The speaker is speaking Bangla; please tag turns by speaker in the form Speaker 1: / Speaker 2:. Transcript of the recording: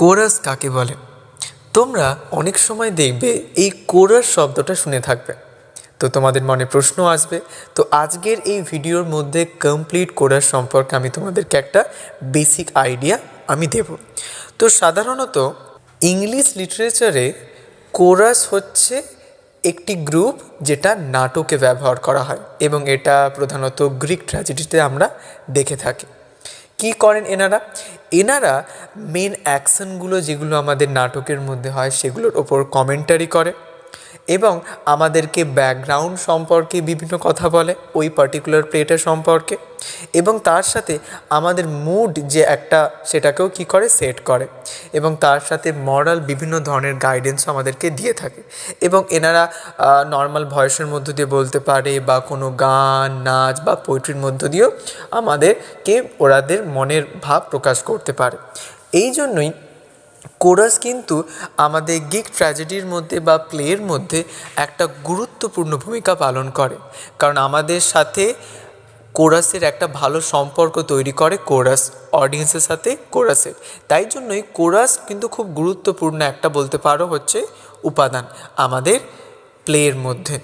Speaker 1: কোরাস কাকে বলে? তোমরা অনেক সময় দেখবে এই কোরাস শব্দটা শুনে থাকবে, তো তোমাদের মনে প্রশ্ন আসবে। তো আজকের এই ভিডিওর মধ্যে কমপ্লিট কোরাস সম্পর্কে আমি তোমাদেরকে একটা বেসিক আইডিয়া দেব। তো সাধারণত ইংলিশ লিটারেচারে কোরাস হচ্ছে একটি গ্রুপ যেটা নাটকে ব্যবহার করা হয়, এবং এটা প্রধানত গ্রিক ট্র্যাজেডিতে আমরা দেখে থাকি। কি করেন এনারা মেন অ্যাকশনগুলো যেগুলো আমাদের নাটকের মধ্যে হয় সেগুলোর ওপর কমেন্টারি করে এবং আমাদেরকে ব্যাকগ্রাউন্ড সম্পর্কে বিভিন্ন কথা বলে ওই পার্টিকুলার প্লেটার সম্পর্কে, এবং তার সাথে আমাদের মুড যে একটা সেটাকেও কি করে সেট করে, এবং তার সাথে মরাল বিভিন্ন ধরনের গাইডেন্সও আমাদেরকে দিয়ে থাকে। এবং এনারা নর্মাল ভয়েসের মধ্য দিয়ে বলতে পারে বা কোনো গান নাচ বা পোয়েট্রির মধ্য দিয়েও আমাদেরকে ওরাদের মনের ভাব প্রকাশ করতে পারে। এই জন্যই কোরাস কিন্তু আমাদের গ্রিক ট্র্যাজেডির মধ্যে বা প্লের মধ্যে একটা গুরুত্বপূর্ণ ভূমিকা পালন করে, কারণ আমাদের সাথে কোরাসের একটা ভালো সম্পর্ক তৈরি করে কোরাস অডিয়েন্সের সাথে কোরাসের। তাই জন্যই কোরাস কিন্তু খুব গুরুত্বপূর্ণ একটা বলতে পারো হচ্ছে উপাদান আমাদের প্লের মধ্যে।